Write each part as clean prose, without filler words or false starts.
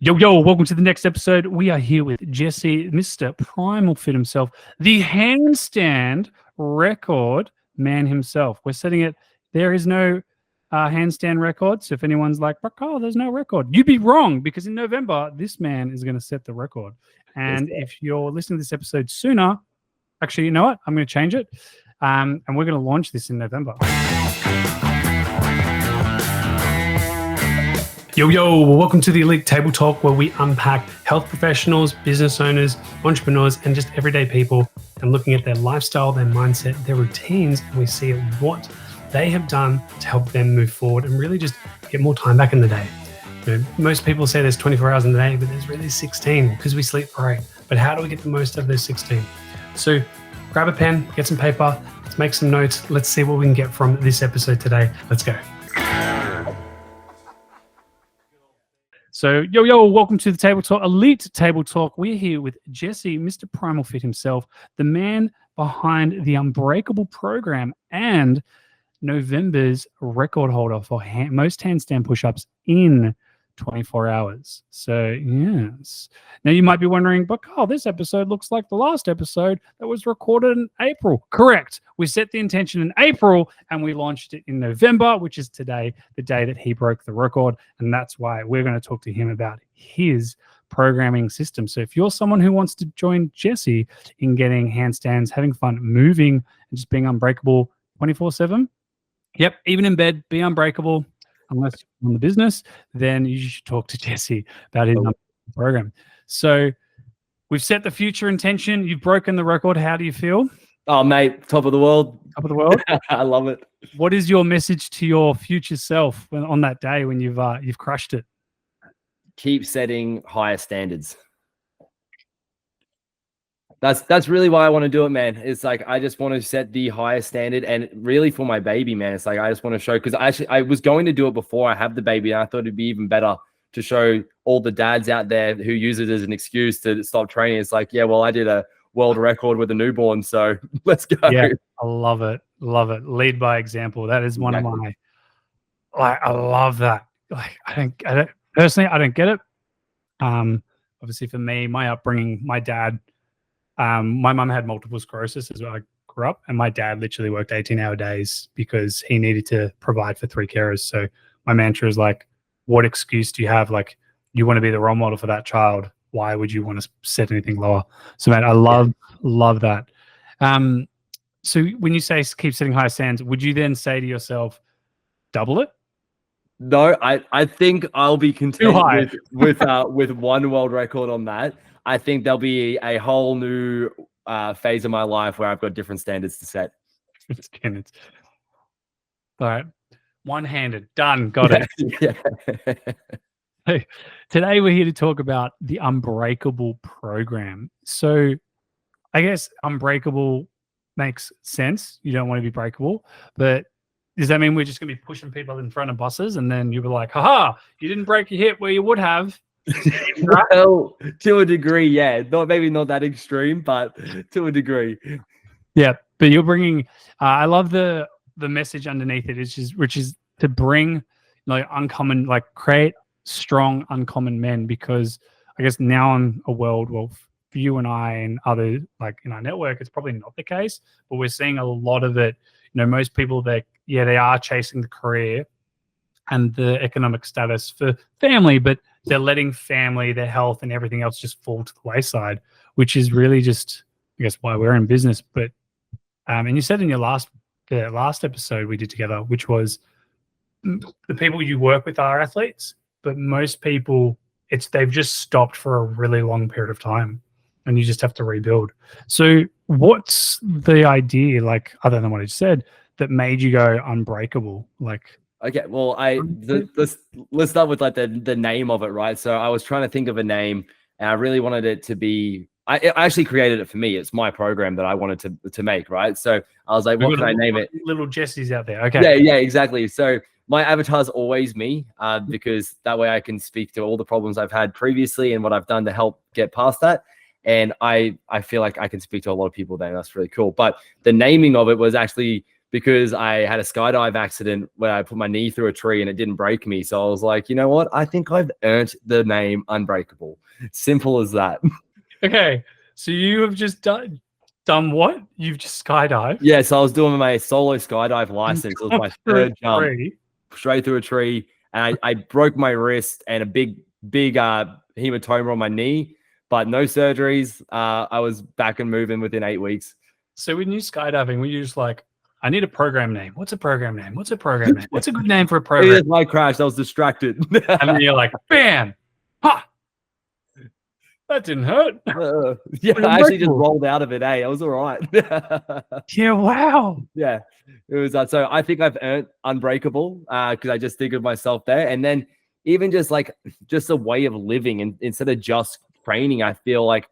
Yo, welcome to the next episode. We are here with Jesse, Mr. Primal Fit himself, the handstand record man himself. We're setting it. There is no handstand record. So if anyone's like, oh, there's no record, you'd be wrong, because in November, this man is going to set the record. And if you're listening to this episode sooner, actually, you know what? I'm going to change it. And we're going to launch this in November. Yo, welcome to the Elite Table Talk, where we unpack health professionals, business owners, entrepreneurs, and just everyday people, and looking at their lifestyle, their mindset, their routines, and we see what they have done to help them move forward and really just get more time back in the day. You know, most people say there's 24 hours in the day, but there's really 16 because we sleep for 8. But how do we get the most of those 16? So grab a pen, get some paper, let's make some notes. Let's see what we can get from this episode today. Let's go. So, yo, welcome to the Table Talk, Elite Table Talk. We're here with Jesse, Mr. Primal Fit himself, the man behind the Unbreakable program and November's record holder for most handstand push-ups in 24 hours. So, yes. Now, you might be wondering, but Carl, this episode looks like the last episode that was recorded in April. Correct. We set the intention in April and we launched it in November, which is today, the day that he broke the record. And that's why we're going to talk to him about his programming system. So if you're someone who wants to join Jesse in getting handstands, having fun, moving, and just being unbreakable 24/7, yep, even in bed, be unbreakable. Unless you're on the business, then you should talk to Jesse about his program. So we've set the future intention. You've broken the record. How do you feel? Oh, mate, top of the world. Top of the world. I love it. What is your message to your future self on that day when you've crushed it? Keep setting higher standards. That's really why I want to do it, man. It's like I just want to set the highest standard, and really for my baby, man. It's like I just want to show, because I was going to do it before I have the baby, and I thought it'd be even better to show all the dads out there who use it as an excuse to stop training. It's like, yeah, well, I did a world record with a newborn, so let's go. Yeah, I love it. Lead by example. That is one of my. I love that. Like I don't personally, I don't get it. Obviously, for me, my upbringing, my dad. My mum had multiple sclerosis as well. I grew up, and my dad literally worked 18-hour days because he needed to provide for 3 carers. So my mantra is like, what excuse do you have? Like, you want to be the role model for that child. Why would you want to set anything lower? So, man, I love that. So when you say keep setting higher standards, would you then say to yourself, double it? No, I think I'll be content with one world record on that. I think there'll be a whole new phase of my life where I've got different standards to set. All right. One-handed. Done. Got it. Yeah. Hey, today we're here to talk about the Unbreakable program. So I guess Unbreakable makes sense. You don't want to be breakable. But does that mean we're just going to be pushing people in front of buses and then you'll be like, haha, you didn't break your hip where you would have? Well, to a degree, yeah. Maybe not that extreme, but to a degree. Yeah, but you're bringing. I love the message underneath it, which is to bring uncommon, like create strong uncommon men. Because I guess now in a world, well, for you and I and other like in our network, it's probably not the case, but we're seeing a lot of it. Most people they are chasing the career and the economic status for family, but they're letting family, their health, and everything else just fall to the wayside, which is really just, I guess, why we're in business. But and you said in your last episode we did together, which was the people you work with are athletes, but most people they've just stopped for a really long period of time, and you just have to rebuild. So, what's the idea, like other than what I said, that made you go unbreakable? Like. Okay, well, let's start with like the name of it, right? So I was trying to think of a name, and I really wanted it to be. I actually created it for me. It's my program that I wanted to make, right? So I was like, what can I name it? Little Jesse's out there. Okay. Yeah, exactly. So my avatar is always me, because that way I can speak to all the problems I've had previously and what I've done to help get past that. And I feel like I can speak to a lot of people there, and that's really cool. But the naming of it was actually because I had a skydive accident where I put my knee through a tree and it didn't break me. So I was like, you know what? I think I've earned the name Unbreakable. Simple as that. Okay. So you have just done what? You've just skydived? Yeah. So I was doing my solo skydive license. It was my third jump straight through a tree. And I broke my wrist and a big hematoma on my knee, but no surgeries. I was back and moving within 8 weeks. So when you skydiving, were you just like, I need a program name. What's a program name? What's a program name? What's a good name for a program? It my crash. I was distracted. And then you're like, bam, ha. That didn't hurt. Yeah, I actually just rolled out of it. I was all right. Yeah, wow. Yeah, it was that. So I think I've earned Unbreakable because I just think of myself there. And then even just a way of living, and instead of just training, I feel like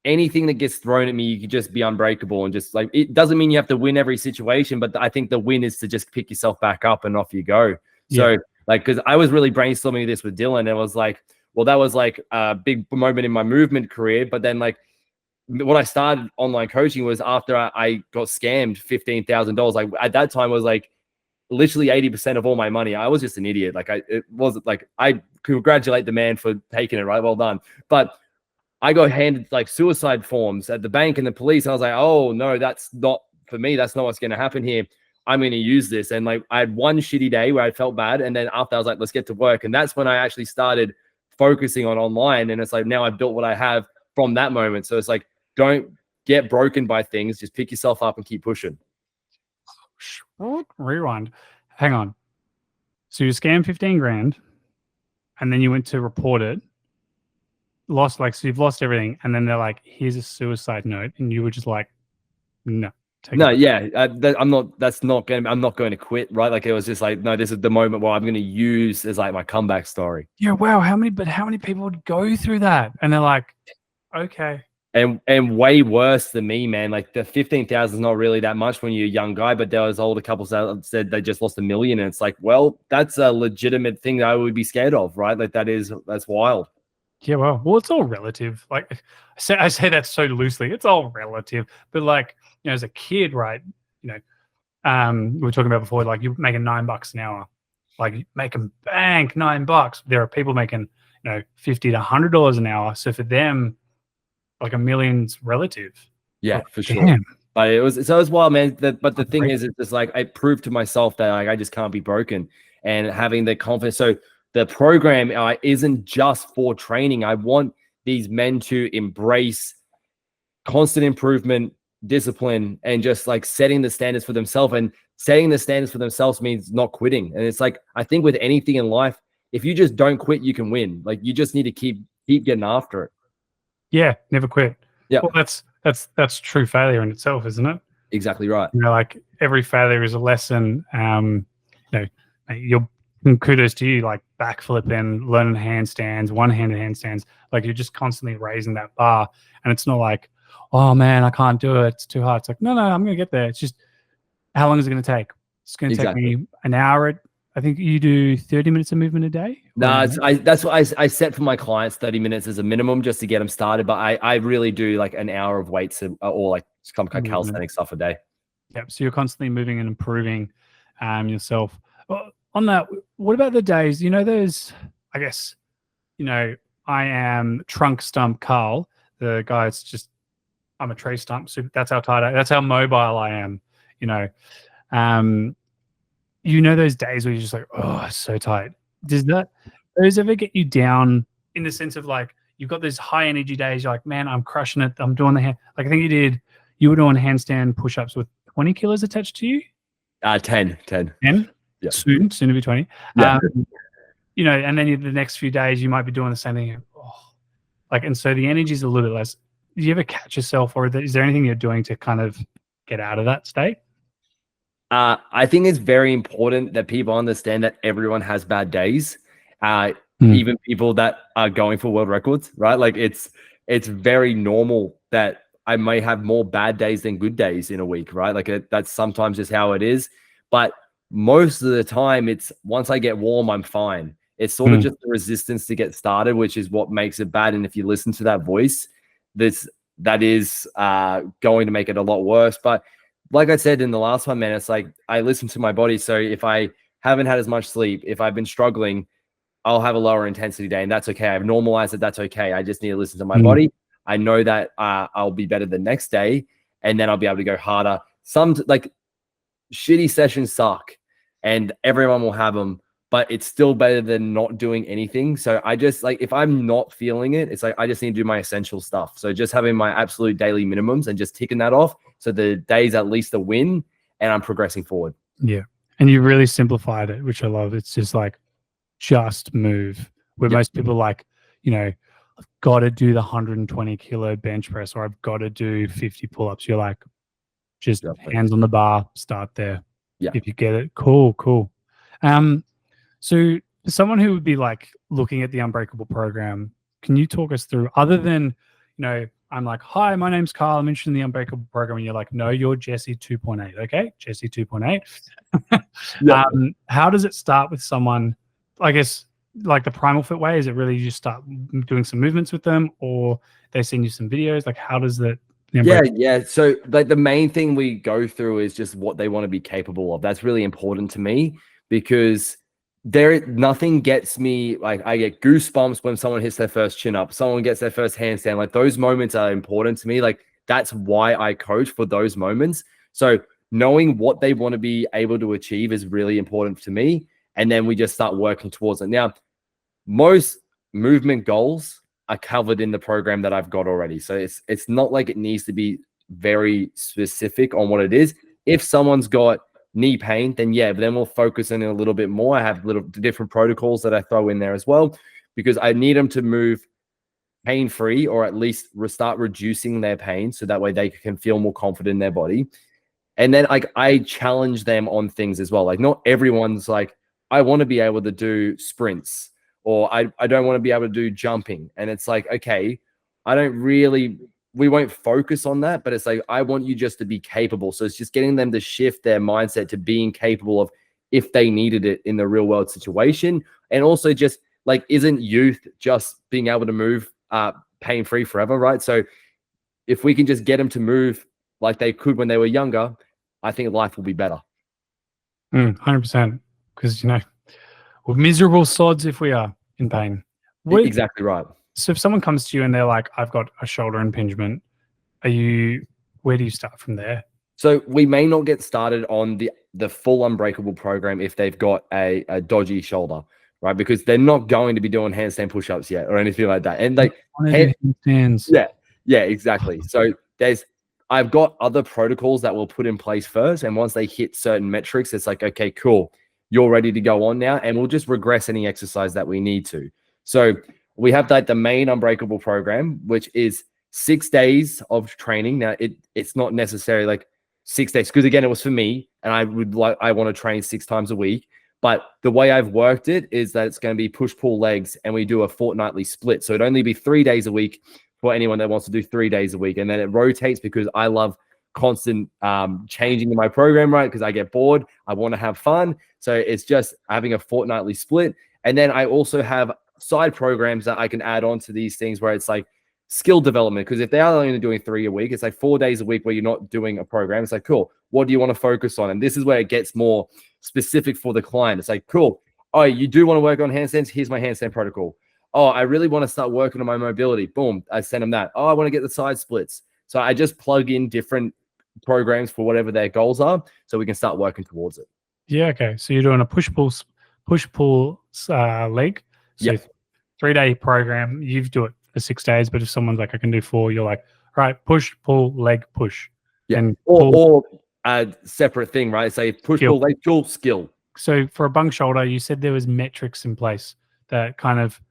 anything that gets thrown at me, you could just be unbreakable, and just like, it doesn't mean you have to win every situation, but I think the win is to just pick yourself back up and off you go. So like, because I was really brainstorming this with Dylan, and it was like, well, that was like a big moment in my movement career. But then like when I started online coaching was after I got scammed $15,000. Like at that time was like literally 80% of all my money. I was just an idiot. Like it wasn't like, I congratulate the man for taking it, right? Well done. But I got handed like suicide forms at the bank and the police. I was like, oh no, that's not for me. That's not what's going to happen here. I'm going to use this. And like I had one shitty day where I felt bad. And then after I was like, let's get to work. And that's when I actually started focusing on online. And it's like, now I've built what I have from that moment. So it's like, don't get broken by things. Just pick yourself up and keep pushing. Rewind. Hang on. So you scammed 15 grand and then you went to report it. So you've lost everything. And then they're like, here's a suicide note. And you were just like, no. I'm not going to quit, right? Like it was just like, no, this is the moment where I'm going to use as like my comeback story. Yeah, wow. How many people would go through that? And they're like, okay. And way worse than me, man. Like the 15,000 is not really that much when you're a young guy, but there was older couples that said they just lost $1 million. And it's like, well, that's a legitimate thing that I would be scared of, right? Like that's wild. Yeah, well, it's all relative. Like I say that so loosely. It's all relative. But like, as a kid, right? We were talking about before, like you're making $9 an hour. Like you make them bank $9. There are people making, $50 to $100 an hour. So for them, like $1 million's relative. Yeah, like, for sure. But it was wild, man. But the thing is, it's just like I proved to myself that like I just can't be broken, and having the confidence. So the program isn't just for training. I want these men to embrace constant improvement, discipline, and just like setting the standards for themselves. And setting the standards for themselves means not quitting. And it's like, I think with anything in life, if you just don't quit, you can win. Like you just need to keep getting after it. Yeah, never quit. Yeah, well, that's true failure in itself, isn't it? Exactly right. Like every failure is a lesson. Kudos to you, like backflipping, learning handstands, one-handed handstands. Like you're just constantly raising that bar, and it's not like, oh man, I can't do it. It's too hard. It's like, no, I'm gonna get there. It's just, how long is it gonna take? It's gonna take me an hour. I think you do 30 minutes of movement a day. No, that's what I set for my clients. 30 minutes as a minimum just to get them started. But I really do like an hour of weights or like some kind of calisthenics stuff a day. Yep. So you're constantly moving and improving yourself. Well, on that, what about the days, those, I guess, I am trunk stump Carl, the guy that's just, I'm a tree stump. So that's how tight that's how mobile I am, those days where you're just like, oh, so tight. Does those ever get you down in the sense of like, you've got these high energy days, you're like, man, I'm crushing it. I'm doing like, I think you were doing handstand push-ups with 20 kilos attached to you? 10. 10? Yeah. Soon to be 20. Yeah. And then the next few days you might be doing the same thing. And so the energy is a little bit less. Do you ever catch yourself, or is there anything you're doing to kind of get out of that state? I think it's very important that people understand that everyone has bad days. Even people that are going for world records, right? Like it's very normal that I may have more bad days than good days in a week, right? Like that's sometimes just how it is. But most of the time, it's once I get warm, I'm fine. It's sort of just the resistance to get started, which is what makes it bad. And if you listen to that voice, that is going to make it a lot worse. But like I said in the last one, man, it's like I listen to my body. So if I haven't had as much sleep, if I've been struggling, I'll have a lower intensity day, and that's okay. I've normalized that. That's okay. I just need to listen to my body. I know that I'll be better the next day, and then I'll be able to go harder. Some like shitty sessions suck, and everyone will have them, but it's still better than not doing anything. So I just like, if I'm not feeling it, it's like I just need to do my essential stuff. So just having my absolute daily minimums and just ticking that off. So the day's at least a win, and I'm progressing forward. Yeah. And you really simplified it, which I love. It's just like, just move. Where most people like, you know, I've got to do the 120 kilo bench press, or I've got to do 50 pull-ups. You're like, just hands on the bar, start there. Yeah. If you get it, cool. So for someone who would be like looking at the Unbreakable program, can you talk us through, other than, you know, I'm like, hi, my name's Carl, I'm interested in the Unbreakable program. And you're like, no, you're Jesse 2.8. Okay. Jesse 2.8. How does it start with someone, I guess, like the Primal Fit way? Is it really you just start doing some movements with them, or they send you some videos? Like, how does that? Yeah. So like the main thing we go through is just what they want to be capable of. That's really important to me, because nothing gets me, like I get goosebumps when someone hits their first chin up, someone gets their first handstand. Like those moments are important to me. Like that's why I coach, for those moments. So knowing what they want to be able to achieve is really important to me. And then we just start working towards it. Now, most movement goals are covered in the program that I've got already. So it's not like it needs to be very specific on what it is. If someone's got knee pain, then then we'll focus on it a little bit more. I have little different protocols that I throw in there as well, because I need them to move pain-free, or at least start reducing their pain, so that way they can feel more confident in their body. And then like I challenge them on things as well. Like not everyone's like, I want to be able to do sprints, or I don't want to be able to do jumping. And it's like, okay, we won't focus on that, but it's like, I want you just to be capable. So it's just getting them to shift their mindset to being capable of, if they needed it in the real world situation. And also just like, isn't youth just being able to move pain-free forever, right? So if we can just get them to move like they could when they were younger, I think life will be better. 100%. Because, you know, we're miserable sods if we are in pain. Exactly right. So if someone comes to you and they're like, I've got a shoulder impingement, where do you start from there? So we may not get started on the full Unbreakable program if they've got a dodgy shoulder, right? Because they're not going to be doing handstand push-ups yet or anything like that. And like handstands. Yeah, exactly. So I've got other protocols that we'll put in place first. And once they hit certain metrics, it's like, okay, cool, you're ready to go on now. And we'll just regress any exercise that we need to. So we have like the main Unbreakable program, which is 6 days of training. Now it's not necessarily like 6 days, because again, it was for me, and I want to train 6 times a week. But the way I've worked it is that it's going to be push-pull legs, and we do a fortnightly split. So it'd only be 3 days a week for anyone that wants to do 3 days a week. And then it rotates, because I love constant changing in my program, right? Because I get bored. I want to have fun. So it's just having a fortnightly split. And then I also have side programs that I can add on to these things, where it's like skill development. Because if they are only doing 3 a week, it's like 4 days a week where you're not doing a program. It's like, cool, what do you want to focus on? And this is where it gets more specific for the client. It's like, cool, oh, you do want to work on handstands? Here's my handstand protocol. Oh, I really want to start working on my mobility. Boom, I send them that. Oh, I want to get the side splits. So I just plug in different programs for whatever their goals are, so we can start working towards it. Yeah, okay. So you're doing a push-pull leg. So 3-day program, you do it for 6 days. But if someone's like, I can do 4, you're like, all right, push, pull, leg, push. Yeah, and or a separate thing, right? Say push, pull, leg, pull, skill. So for a bung shoulder, you said there was metrics in place that kind of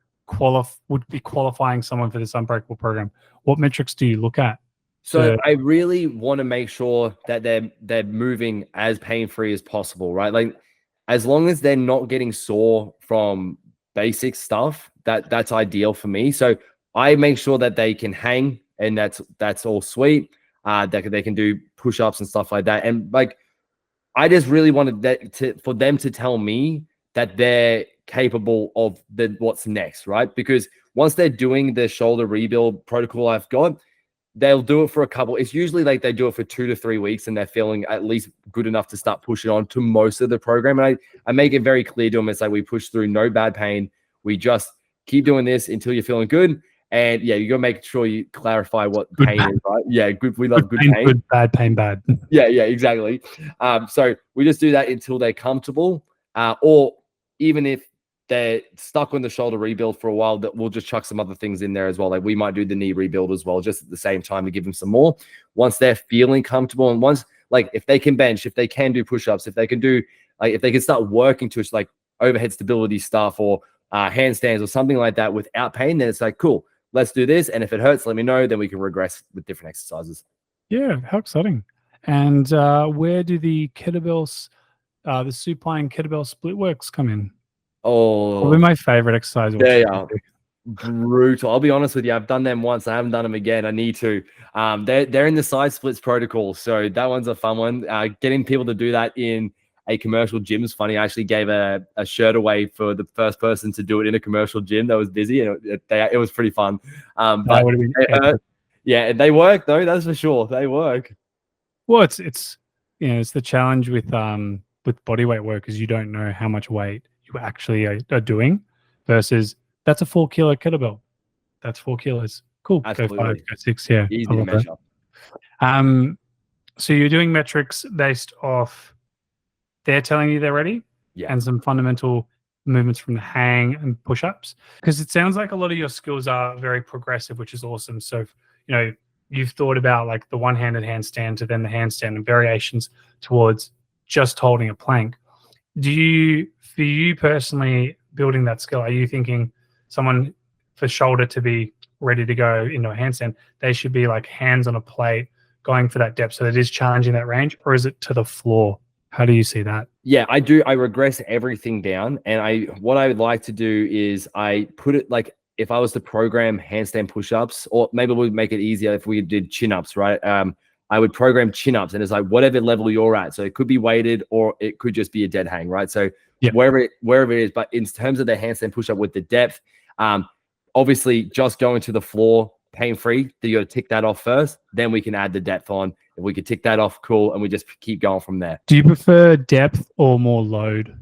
would be qualifying someone for this Unbreakable program. What metrics do you look at? So I really want to make sure that they're moving as pain-free as possible, right? Like as long as they're not getting sore from basic stuff, that's ideal for me. So I make sure that they can hang, and that's all sweet. That they can do push-ups and stuff like that. And like I just really wanted for them to tell me that they're capable of what's next, right? Because once they're doing the shoulder rebuild protocol I've got, they'll do it for a couple. It's usually like they do it for 2 to 3 weeks and they're feeling at least good enough to start pushing on to most of the program. And I make it very clear to them. It's like we push through no bad pain. We just keep doing this until you're feeling good. And yeah, you got to make sure you clarify what Good pain is, right? Yeah, good. We love good pain, pain. good, bad pain, bad. Yeah, exactly. So we just do that until they're comfortable, or even if they're stuck on the shoulder rebuild for a while, that we'll just chuck some other things in there as well. Like we might do the knee rebuild as well, just at the same time to give them some more. Once they're feeling comfortable, and once like if they can bench, if they can do push-ups, if they can do like if they can start working to like overhead stability stuff or handstands or something like that without pain, then it's like cool. Let's do this, and if it hurts, let me know. Then we can regress with different exercises. Yeah, how exciting! And where do the kettlebells, the supine kettlebell split works come in? Probably Oh, my favorite exercise. they are brutal. I'll be honest with you. I've done them once. I haven't done them again. I need to. They're in the side splits protocol, so that one's a fun one. Getting people to do that in a commercial gym is funny. I actually gave a shirt away for the first person to do it in a commercial gym that was busy, and it was pretty fun. That But would have been epic. yeah, they work though. That's for sure. They work. Well, it's it's the challenge with body weight work is you don't know how much weight you actually are doing versus that's a 4 kilo kettlebell. That's 4 kilos. Cool. Absolutely. Go 5, go 6. Yeah. Easy I to love measure. that. So you're doing metrics based off they're telling you they're ready, Yeah. and some fundamental movements from the hang and push-ups, because it sounds like a lot of your skills are very progressive, which is awesome. So you've thought about like the one-handed handstand to then the handstand and variations towards just holding a plank. For you personally, building that skill, are you thinking someone for shoulder to be ready to go into a handstand, they should be like hands on a plate going for that depth, so it is challenging that range, or is it to the floor? How do you see that? Yeah, I do. I regress everything down, and what I would like to do is I put it like if I was to program handstand push-ups, or maybe we'd make it easier if we did chin-ups, right? I would program chin-ups, and it's like whatever level you're at. So it could be weighted, or it could just be a dead hang, right? So wherever it is. But in terms of the handstand push-up with the depth, obviously just going to the floor pain-free, you got to tick that off first. Then we can add the depth on. If we could tick that off, cool, and we just keep going from there. Do you prefer depth or more load,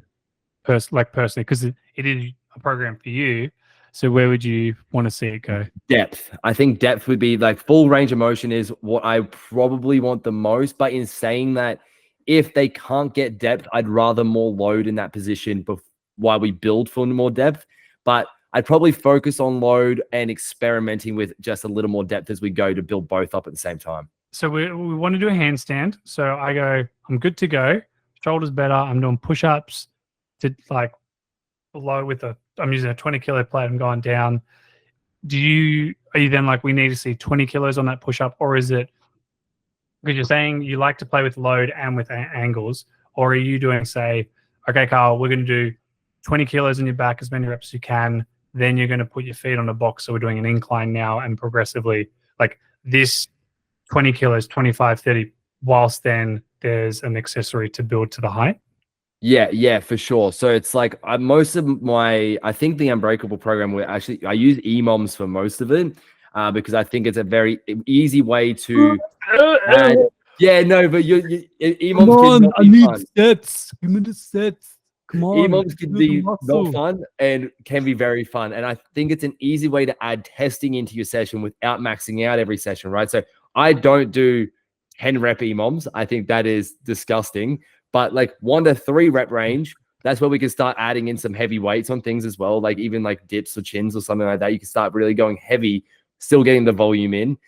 personally? Because it is a program for you. So where would you want to see it go? Depth. I think depth would be like full range of motion is what I probably want the most. But in saying that, if they can't get depth, I'd rather more load in that position while we build for more depth. But I'd probably focus on load and experimenting with just a little more depth as we go to build both up at the same time. So we want to do a handstand. So I go, I'm good to go. Shoulders better. I'm doing push-ups to like low with I'm using a 20 kilo plate. I'm going down. Are you then like, we need to see 20 kilos on that push-up, or is it because you're saying you like to play with load and with angles, or are you doing, say, okay, Carl, we're going to do 20 kilos on your back, as many reps as you can. Then you're going to put your feet on a box. So we're doing an incline now, and progressively like this 20 kilos, 25, 30, whilst then there's an accessory to build to the height. Yeah, for sure. So it's like most of I think the Unbreakable program, I use EMOMs for most of it because I think it's a very easy way to add. Yeah, no, but EMOMs I need sets. Give me the sets. Come on. EMOMs can be not fun and can be very fun. And I think it's an easy way to add testing into your session without maxing out every session, right? So I don't do 10 rep EMOMs. I think that is disgusting. But like 1 to 3 rep range, that's where we can start adding in some heavy weights on things as well. Like even like dips or chins or something like that. You can start really going heavy, still getting the volume in.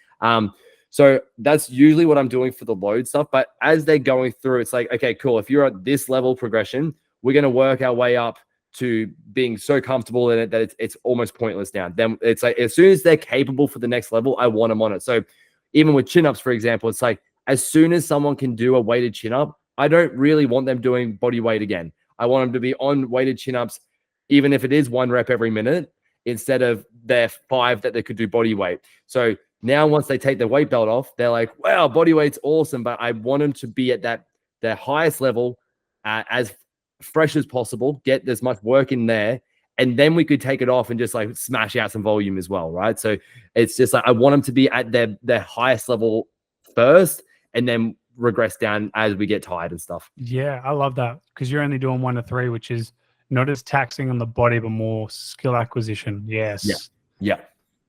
So that's usually what I'm doing for the load stuff. But as they're going through, it's like, okay, cool. If you're at this level progression, we're going to work our way up to being so comfortable in it that it's almost pointless now. Then it's like, as soon as they're capable for the next level, I want them on it. So even with chin-ups, for example, it's like, as soon as someone can do a weighted chin-up, I don't really want them doing body weight again. I want them to be on weighted chin-ups, even if it is 1 rep every minute, instead of their 5 that they could do body weight. So now once they take their weight belt off, they're like, wow, body weight's awesome. But I want them to be at their highest level as fresh as possible, get as much work in there, and then we could take it off and just like smash out some volume as well, right? So it's just like I want them to be at their highest level first, and then regress down as we get tired and stuff. Yeah, I love that because you're only doing 1 to 3, which is not as taxing on the body, but more skill acquisition. Yes. Yeah.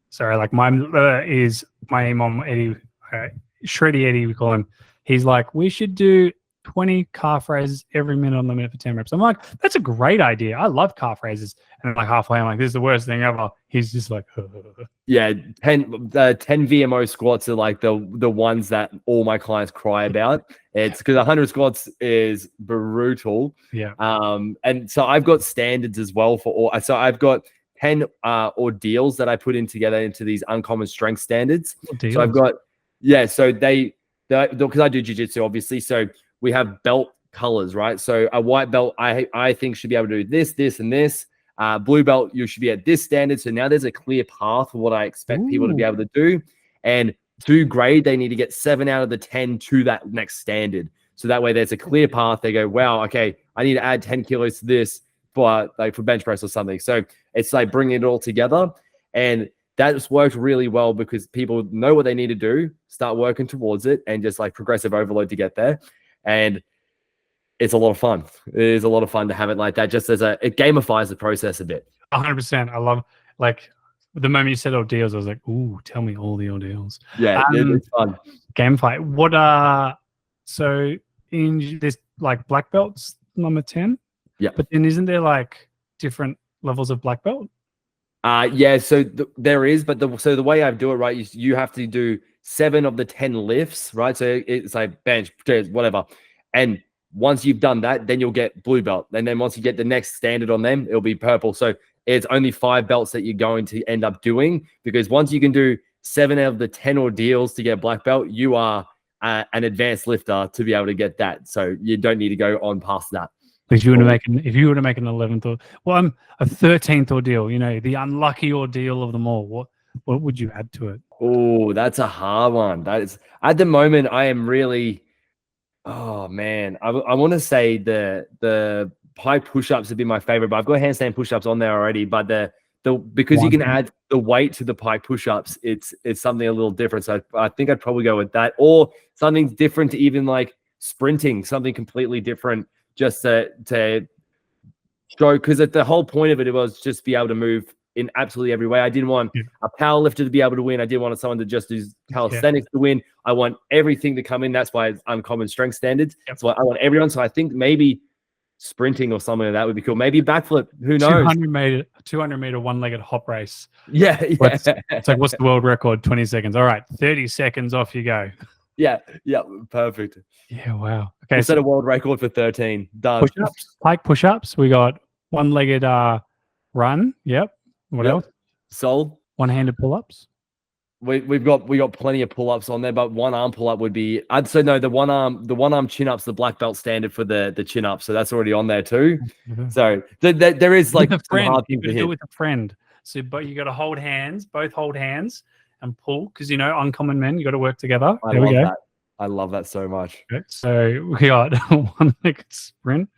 Sorry, like mine is my mom, Eddie, Shreddy Eddie, we call him. He's like, we should do 20 calf raises every minute on the minute for 10 reps. I'm like, that's a great idea. I love calf raises. And like halfway, I'm like, this is the worst thing ever. He's just like, yeah, 10 VMO squats are like the ones that all my clients cry about. It's because 100 squats is brutal. Yeah. And so I've got standards as well for all. So I've got 10 ordeals that I put in together into these uncommon strength standards. Ordeals. So I've got, so because I do jiu-jitsu, obviously. So we have belt colors, right? So a white belt, I think should be able to do this, this, and this. Blue belt, you should be at this standard. So now there's a clear path for what I expect people to be able to do. And to grade, they need to get 7 out of the 10 to that next standard. So that way there's a clear path. They go, wow, okay, I need to add 10 kilos to this for bench press or something. So it's like bringing it all together. And that's worked really well because people know what they need to do, start working towards it, and just like progressive overload to get there. And it's a lot of fun. It is a lot of fun to have it like that, just as it gamifies the process a bit. 100%. I love, like, the moment you said ordeals, I was like, ooh, tell me all the ordeals. Yeah, it's fun. Gamify. So in this, like, black belts, number 10? Yeah. But then isn't there like different levels of black belt? Yeah, so there is, but the way I do it, right, is you have to do 7 of the 10 lifts, right? So it's like bench, chairs, whatever. And once you've done that, then you'll get blue belt. And then once you get the next standard on them, it'll be purple. So it's only 5 belts that you're going to end up doing, because once you can do 7 out of the 10 ordeals to get black belt, you are an advanced lifter to be able to get that. So you don't need to go on past that. If you were to make an 11th I'm a 13th ordeal, the unlucky ordeal of them all, what would you add to it? Oh, that's a hard one. That is, at the moment, I am really, oh man, I want to say the pike push-ups would be my favorite, but I've got handstand push-ups on there already. But because you can add the weight to the pike push-ups, it's something a little different. So I think I'd probably go with that, or something different to even like sprinting, something completely different, just to show, because the whole point of it was just be able to move in absolutely every way. I didn't want a power lifter to be able to win. I didn't want someone to just do calisthenics to win. I want everything to come in. That's why it's uncommon strength standards. So I want everyone. So I think maybe sprinting or something like that would be cool. Maybe backflip. Who knows? 200 meter one-legged hop race. Yeah. It's like, what's the world record? 20 seconds. All right, 30 seconds, off you go. Yeah. Perfect. Yeah, wow. Okay, we'll set a world record for 13. Done. Push-ups, pike push-ups. We got one-legged run. Yep. What else? Soul. One-handed pull-ups. We got plenty of pull-ups on there, but one arm pull-up would be, I'd say no, the one arm chin-ups, the black belt standard for the chin-up. So that's already on there too. So there is like some hard things to hit. Do it with a friend. So, but you got to hold hands, both hold hands and pull, because uncommon men, you got to work together. There we go. I love that so much. Okay, so we got one-legged sprint.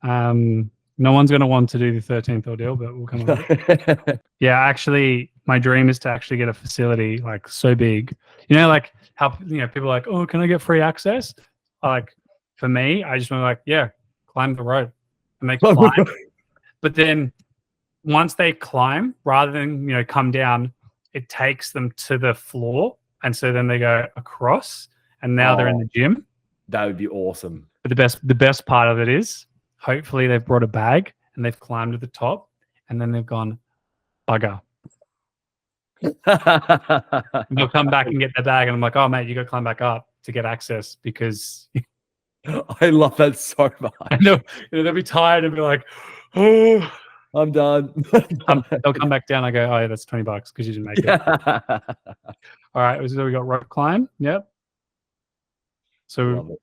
No one's going to want to do the 13th ordeal, but we'll come on. Yeah, actually, my dream is to actually get a facility like so big. Like how people are like, oh, can I get free access? Like for me, I just want to climb the rope and they climb. But then once they climb, rather than come down, it takes them to the floor, and so then they go across, and now they're in the gym. That would be awesome. But the best part of it is, hopefully they've brought a bag and they've climbed to the top, and then they've gone, bugger. They'll come back and get their bag, and I'm like, oh mate, you got to climb back up to get access, because I love that so much. I know they'll be tired and be like, oh, I'm done. They'll come back down. I go, oh yeah, that's $20 because you didn't make it. All right, so we got rope climb. Yep. So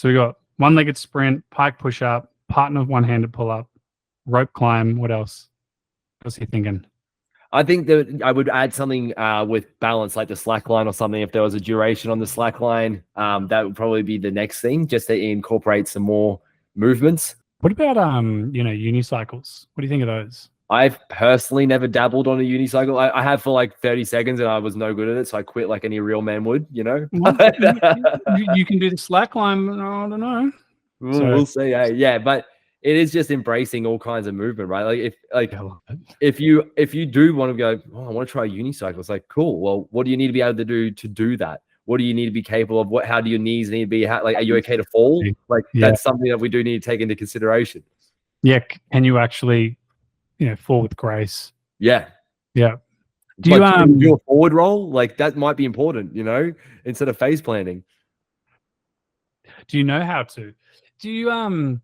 we got one-legged sprint, pike push-up, partner one-handed pull-up, rope climb. What else? What's he thinking? I think that I would add something with balance, like the slack line or something. If there was a duration on the slack line, that would probably be the next thing, just to incorporate some more movements. What about unicycles? What do you think of those? I've personally never dabbled on a unicycle. I have for like 30 seconds and I was no good at it. So I quit like any real man would, you know? Well, you can do the slack line. I don't know. We'll see. Yeah, but it is just embracing all kinds of movement, right? Like if you do want to go, oh, I want to try a unicycle, it's like, cool. Well, what do you need to be able to do that? What do you need to be capable of? How do your knees need to be? Like, are you okay to fall? Like, that's something that we do need to take into consideration. Yeah. Can you actually, fall with grace? Yeah. Yeah. Do you do a forward roll? Like, that might be important, instead of face planting. Do you know how to? Do you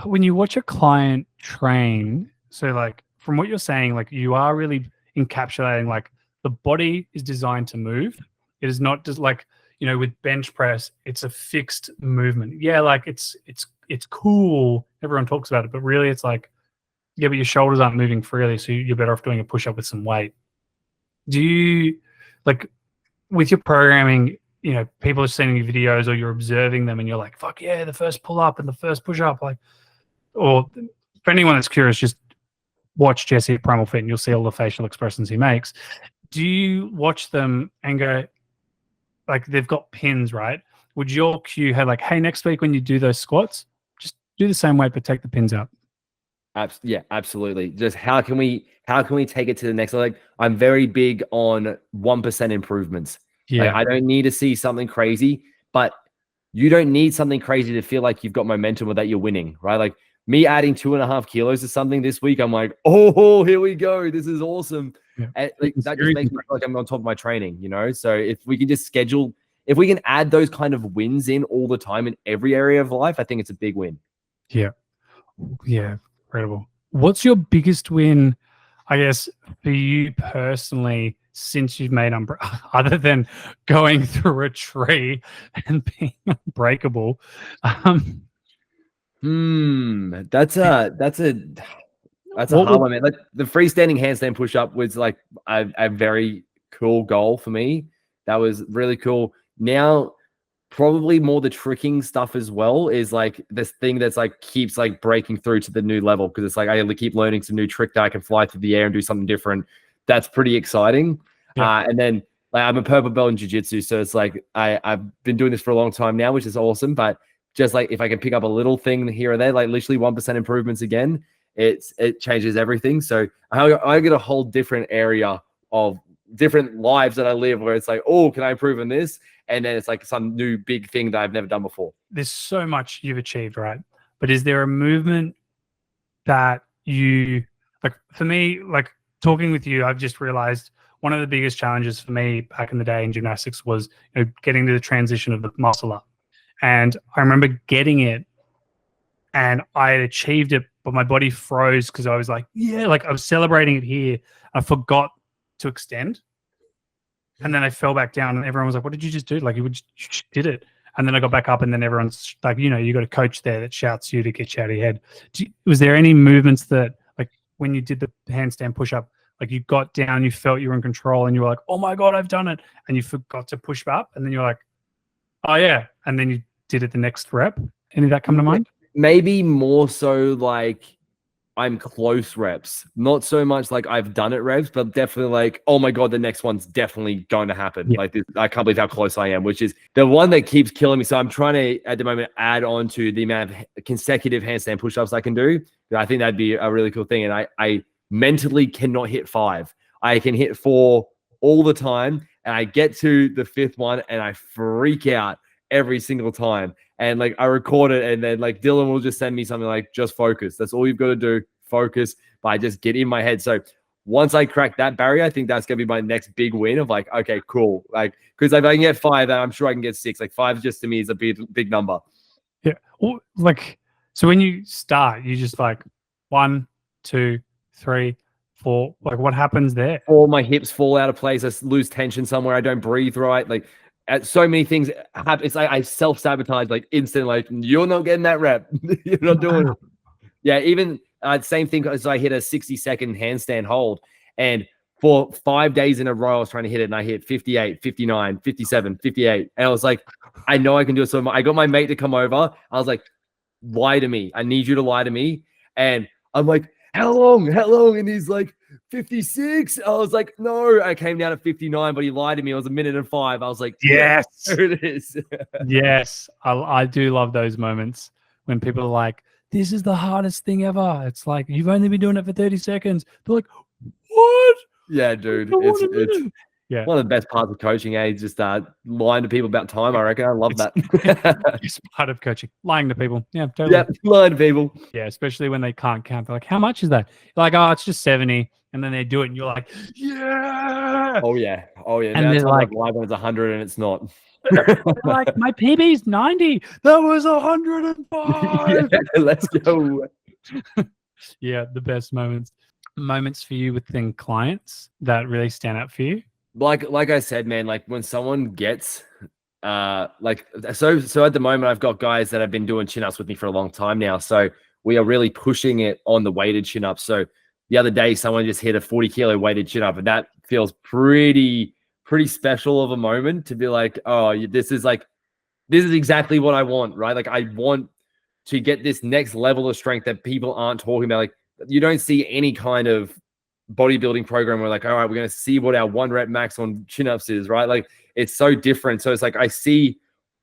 when you watch a client train, so like from what you're saying, like you are really encapsulating like the body is designed to move. It is not just like, with bench press, it's a fixed movement. Yeah, like it's cool. Everyone talks about it, but really it's like, yeah, but your shoulders aren't moving freely, so you're better off doing a push-up with some weight. Do you, like, with your programming, people are sending you videos or you're observing them and you're like, fuck yeah, the first pull-up and the first push-up, like, or for anyone that's curious, just watch Jesse at Primal Fit and you'll see all the facial expressions he makes. Do you watch them and go, like, they've got pins, right? Would your cue have like, hey, next week when you do those squats, just do the same weight but take the pins out? Yeah, absolutely. Just how can we take it to the next level? Like, I'm very big on 1% improvements. Yeah. Like, I don't need to see something crazy, but you don't need something crazy to feel like you've got momentum or that you're winning, right? Like me adding 2.5 kilos to something this week, I'm like, oh, here we go. This is awesome. Yeah. And like, that just makes me feel like I'm on top of my training, So if we can just if we can add those kind of wins in all the time in every area of life, I think it's a big win. Yeah. Yeah. Incredible. What's your biggest win, I guess, for you personally since you've made other than going through a tree and being unbreakable? That's a hard one, man. Like the freestanding handstand push-up was like a very cool goal for me. That was really cool. Now, probably more the tricking stuff as well is like this thing that's like keeps like breaking through to the new level, because it's like I keep learning some new trick that I can fly through the air and do something different. That's pretty exciting. Yeah. And then like I'm a purple belt in jiu-jitsu, so it's like I've been doing this for a long time now, which is awesome. But just like if I can pick up a little thing here or there, like literally 1% improvements again, it changes everything. So I get a whole different area of different lives that I live where it's like, oh, can I improve on this? And then it's like some new big thing that I've never done before. There's so much you've achieved, right? But is there a movement that you, like for me, like talking with you, I've just realized one of the biggest challenges for me back in the day in gymnastics was getting to the transition of the muscle up. And I remember getting it and I had achieved it, but my body froze because I was like, yeah, like I was celebrating it here. I forgot to extend. And then I fell back down and everyone was like, what did you just do? Like you just did it. And then I got back up and then everyone's like, you got a coach there that shouts you to get you out of your head. Was there any movements that like when you did the handstand push-up, like you got down, you felt you were in control and you were like, oh my God, I've done it. And you forgot to push up and then you're like, oh yeah. And then you did it the next rep. Any of that come to mind? Maybe more so like I'm close reps, not so much like I've done it reps, but definitely like, oh my God, the next one's definitely going to happen. Yeah. Like this, I can't believe how close I am, which is the one that keeps killing me. So I'm trying to, at the moment, add on to the amount of consecutive handstand push-ups I can do. I think that'd be a really cool thing. And I mentally cannot hit 5. I can hit 4 all the time. And I get to the 5th one and I freak out every single time. And like I record it and then like Dylan will just send me something like, just focus. That's all you've got to do. Focus. But I just get in my head. So once I crack that barrier, I think that's going to be my next big win of like, okay, cool. Like, because if I can get 5, then I'm sure I can get 6. Like 5 just to me is a big number. Yeah. Or like, so when you start, you just like 1, 2, 3, 4. Like what happens there? All my hips fall out of place. I lose tension somewhere. I don't breathe right. Like so many things happen. It's like I self-sabotage like instantly. Like you're not getting that rep. You're not doing it. Yeah. Even same thing as I hit a 60-second handstand hold. And for 5 days in a row, I was trying to hit it and I hit 58, 59, 57, 58. And I was like, I know I can do it. So I got my mate to come over. I was like, lie to me. I need you to lie to me. And I'm like, how long? How long? And he's like, 56. I was like, no, I came down at 59, but he lied to me. It was 1:05. I was like, Yes. there it is. Yes. I do love those moments when people are like, this is the hardest thing ever. It's like, you've only been doing it for 30 seconds. They're like, what? Yeah, dude. I It's want a minute. Yeah. one of the best parts of coaching, just lying to people about time, I reckon. I love that. It's part of coaching. Lying to people. Yeah, totally. Yeah, lying to people. Yeah, especially when they can't count. They're like, how much is that? You're like, oh, it's just 70. And then they do it and you're like, yeah. Oh, yeah. Oh, yeah. And Now they're it's like, like when it's 100 and it's not. like, my PB's 90. That was 105. Yeah, let's go. Yeah, the best moments. Moments for you within clients that really stand out for you? Like I said, man, like when someone gets like so at the moment I've got guys that have been doing chin-ups with me for a long time now. So we are really pushing it on the weighted chin-ups. So the other day someone just hit a 40-kilo weighted chin-up, and that feels pretty special of a moment to be like, oh, this is exactly what I want, right? Like I want to get this next level of strength that people aren't talking about. Like you don't see any kind of bodybuilding program where like, all right, we're going to see what our 1 rep max on chin-ups is, right? Like it's so different. So it's like I see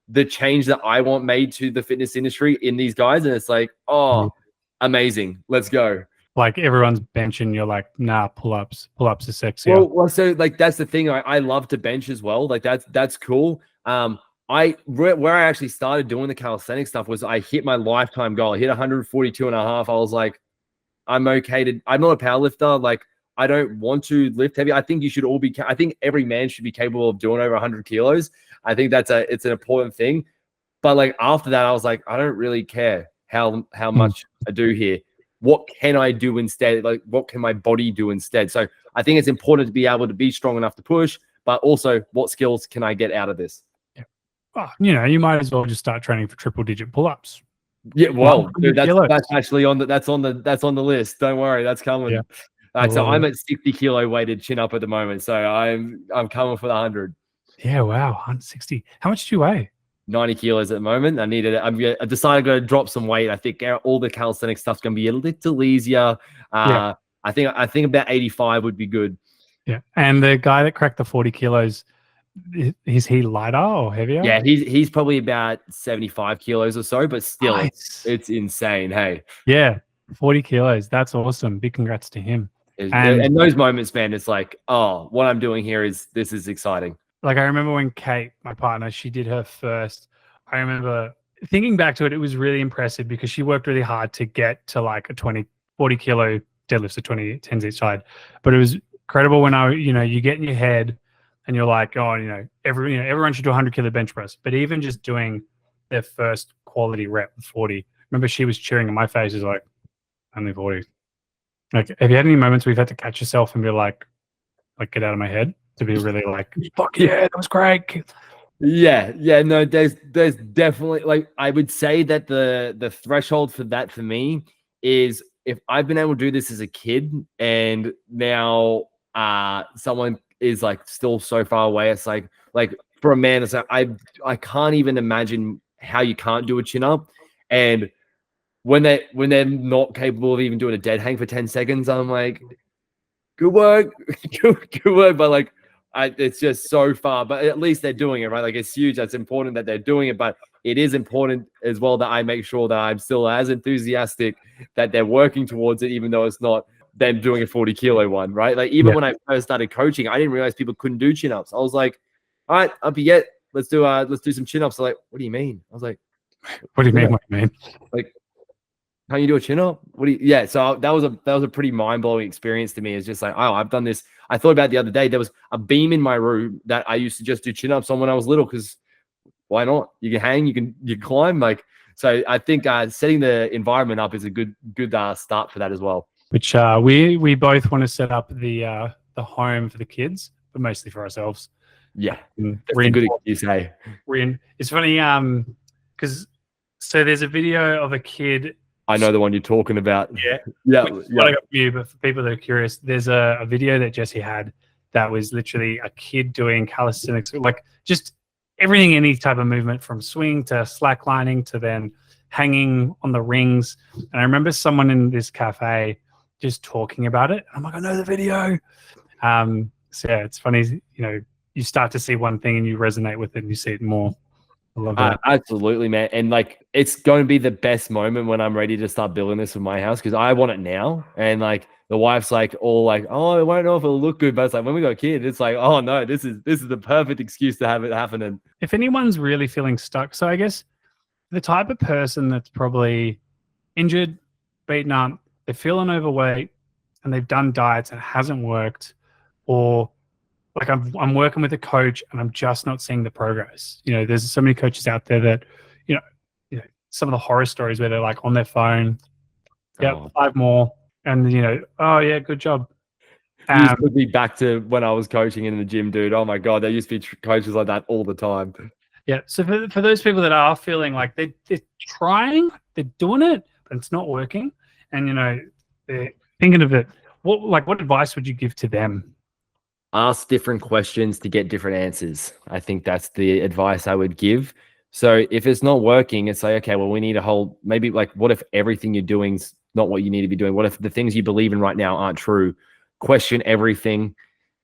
the change that I want made to the fitness industry in these guys, and it's like, oh, amazing, let's go. Like everyone's benching, you're like, nah, pull-ups are sexier. Well, so like that's the thing. I love to bench as well. Like that's cool. Where I actually started doing the calisthenic stuff was I hit my lifetime goal. I hit 142 and a half. I was like, I'm okay I'm not a power lifter. Like I don't want to lift heavy. I think you should all I think every man should be capable of doing over 100 kilos. I think it's an important thing. But like after that, I was like, I don't really care how much I do here. What can I do instead? Like what can my body do instead? So I think it's important to be able to be strong enough to push, but also what skills can I get out of this? Yeah. Well, you might as well just start training for triple-digit pull-ups. Yeah, well, dude, that's actually on the list. Don't worry, that's coming. Yeah. All right, so I'm at 60-kilo weighted chin up at the moment, so I'm coming for the 100. Yeah, wow, 160. How much do you weigh? 90 kilos at the moment. I decided I'm going to drop some weight. I think all the calisthenic stuff's going to be a little easier. I think about 85 would be good. Yeah, and the guy that cracked the 40 kilos, is he lighter or heavier? Yeah, he's probably about 75 kilos or so, but still, nice. it's insane. Hey, yeah, 40 kilos. That's awesome. Big congrats to him. And those moments, man, it's like, oh, what I'm doing here this is exciting. Like I remember when Kate, my partner, she did her first. I remember thinking back to it, it was really impressive because she worked really hard to get to like a 40 kilo deadlift, so 20 tens each side. But it was incredible when you get in your head and you're like, oh, everyone should do 100 kilo bench press. But even just doing their first quality rep with 40, remember she was cheering and my face is like, only 40. Like, have you had any moments where you've had to catch yourself and be like get out of my head? To be really like, fuck yeah, that was great. Yeah, no, there's definitely, like, I would say that the threshold for that for me is if I've been able to do this as a kid and now someone is like still so far away, it's like for a man, it's like I can't even imagine how you can't do a chin up. And when they're not capable of even doing a dead hang for 10 seconds, I'm like, good work, good work, but like it's just so far, but at least they're doing it, right? Like it's huge. That's important that they're doing it, but it is important as well that I make sure that I'm still as enthusiastic that they're working towards it, even though it's not them doing a 40 kilo one, right? Like even when I first started coaching, I didn't realize people couldn't do chin ups. I was like, all right, up you get, let's do some chin ups. They're like, what do you mean? I was like, what do you mean? What do you mean? Like, can't you do a chin up? Yeah. So that was a pretty mind blowing experience to me. It's just like, oh, I've done this. I thought about it the other day. There was a beam in my room that I used to just do chin ups on when I was little because why not? You can hang, you can climb. Like, so I think setting the environment up is a good start for that as well. Which we both want to set up the home for the kids, but mostly for ourselves. Yeah, that's a good excuse. Hey, it's funny because so there's a video of a kid. I know the one you're talking about. Yeah. But for people that are curious, there's a video that Jesse had that was literally a kid doing calisthenics, like just everything, any type of movement from swing to slacklining to then hanging on the rings. And I remember someone in this cafe just talking about it. I'm like, I know the video. So yeah, it's funny, you start to see one thing and you resonate with it and you see it more. I love that. Absolutely, man. And like, it's going to be the best moment when I'm ready to start building this with my house, because I want it now. And like, the wife's like, all like, oh, I won't know if it'll look good, but it's like, when we got a kid, it's like, oh no, this is the perfect excuse to have it happening. If anyone's really feeling stuck, so I guess the type of person that's probably injured, beaten up, they're feeling overweight, and they've done diets and it hasn't worked, or like I'm working with a coach and I'm just not seeing the progress. There's so many coaches out there that, some of the horror stories where they're like on their phone, yeah, 5 more, and oh yeah, good job. You used to be back to when I was coaching in the gym, dude. Oh my God, there used to be coaches like that all the time. Yeah. So for those people that are feeling like they're trying, they're doing it, but it's not working, and they're thinking of it, what advice would you give to them? Ask different questions to get different answers. I think that's the advice I would give. So if it's not working, it's like, okay, well, we need maybe like, what if everything you're doing is not what you need to be doing? What if the things you believe in right now aren't true? Question everything.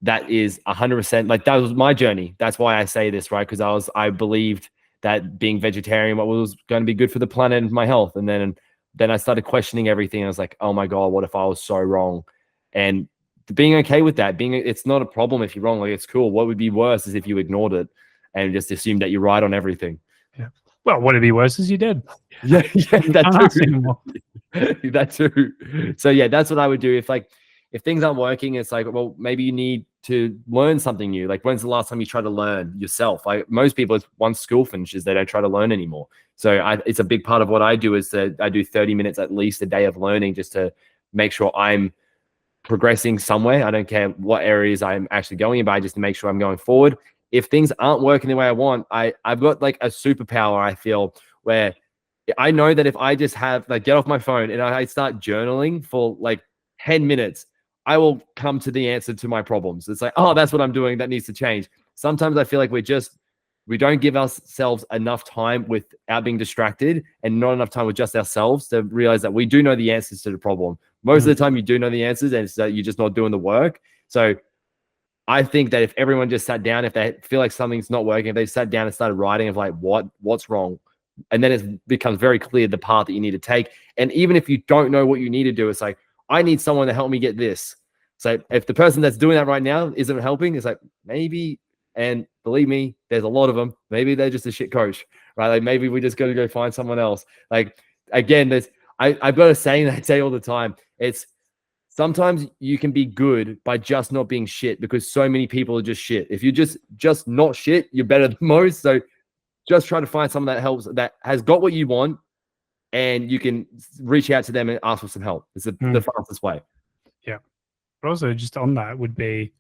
That is 100%. Like, that was my journey. That's why I say this, right? Because I believed that being vegetarian was going to be good for the planet and my health. And then I started questioning everything. I was like, oh my God, what if I was so wrong? And being okay with that, it's not a problem if you're wrong. Like, it's cool. What would be worse is if you ignored it and just assumed that you're right on everything. Yeah. Well, what would be worse is you did. Yeah, that too. That too. So yeah, that's what I would do. If things aren't working, it's like, well, maybe you need to learn something new. Like, when's the last time you tried to learn yourself? Like, most people, it's once school finishes, they don't try to learn anymore. So it's a big part of what I do is that I do 30 minutes at least a day of learning, just to make sure I'm progressing somewhere. I don't care what areas I'm actually going in, but just to make sure I'm going forward. If things aren't working the way I want, I've got like a superpower, I feel, where I know that if I just have get off my phone and I start journaling for like 10 minutes, I will come to the answer to my problems. It's like, oh, that's what I'm doing. That needs to change. Sometimes I feel like we don't give ourselves enough time without being distracted, and not enough time with just ourselves to realize that we do know the answers to the problem. Most of the time you do know the answers, and it's that you're just not doing the work. So I think that if everyone just sat down, if they feel like something's not working, if they sat down and started writing of like what's wrong, and then it becomes very clear the path that you need to take. And even if you don't know what you need to do, it's like, I need someone to help me get this. So if the person that's doing that right now isn't helping, it's like, maybe, and believe me, there's a lot of them, maybe they're just a shit coach, right? Like, maybe we just got to go find someone else. Like, again, I've got a saying that I say all the time. It's sometimes you can be good by just not being shit, because so many people are just shit. If you're just not shit, you're better than most. So just try to find someone that helps, that has got what you want, and you can reach out to them and ask for some help. It's the fastest way. Yeah. But also, just on that would be,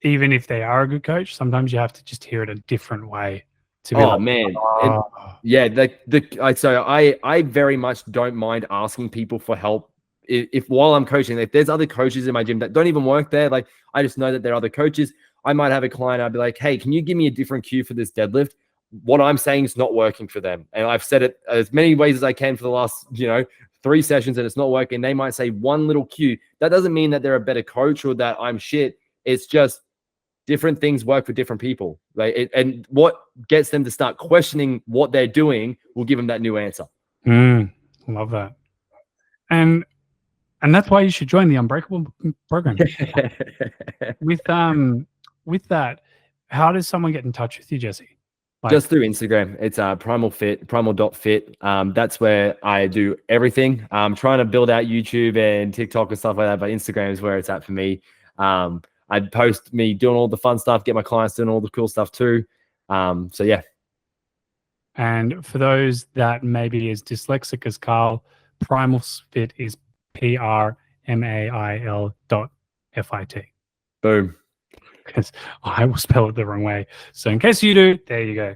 even if they are a good coach, sometimes you have to just hear it a different way to be man. Yeah. So I very much don't mind asking people for help. If while I'm coaching, if there's other coaches in my gym that don't even work there, like, I just know that there are other coaches. I might have a client, I'd be like, hey, can you give me a different cue for this deadlift? What I'm saying is not working for them. And I've said it as many ways as I can for the last, 3 sessions, and it's not working. They might say one little cue. That doesn't mean that they're a better coach or that I'm shit. It's just different things work for different people. And what gets them to start questioning what they're doing will give them that new answer. Love that. And that's why you should join the Unbreakable program. With that, how does someone get in touch with you, Jesse? Just through Instagram. It's primal.fit. That's where I do everything. I'm trying to build out YouTube and TikTok and stuff like that, but Instagram is where it's at for me. I post me doing all the fun stuff, get my clients doing all the cool stuff too. So yeah. And for those that maybe is dyslexic as Carl, Primal Fit is PRMAIL.FIT. Boom. Because I will spell it the wrong way. So in case you do, there you go.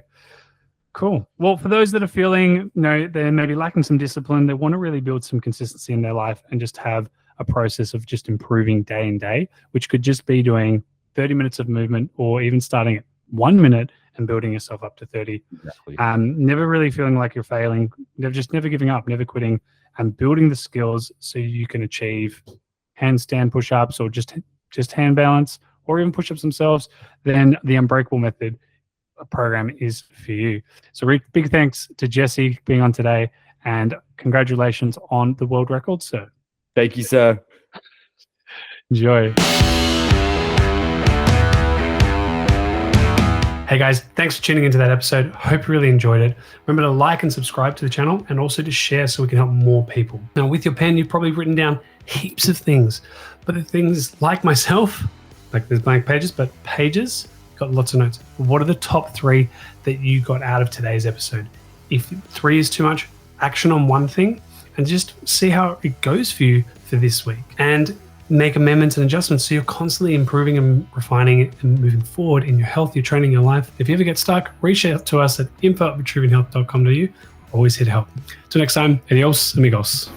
Cool. Well, for those that are feeling, they're maybe lacking some discipline, they want to really build some consistency in their life and just have a process of just improving day in day, which could just be doing 30 minutes of movement, or even starting at 1 minute and building yourself up to 30. Exactly. Never really feeling like you're failing, never giving up, never quitting. and building the skills so you can achieve handstand push-ups or just hand balance or even push-ups themselves, then the Unbreakable Method program is for you. So big thanks to Jesse being on today, and congratulations on the world record, sir. Thank you, sir. Enjoy. Hey guys, thanks for tuning into that episode. Hope you really enjoyed it. Remember to like and subscribe to the channel, and also to share so we can help more people. Now, with your pen, you've probably written down heaps of things, but the things like myself, like there's blank pages, but pages, got lots of notes. What are the top 3 that you got out of today's episode? If 3 is too much, action on one thing and just see how it goes for you for this week. And make amendments and adjustments so you're constantly improving and refining and moving forward in your health, your training, your life. If you ever get stuck, reach out to us at info@vitruvianhealth.com.au. Always here to help. Till next time, adios amigos.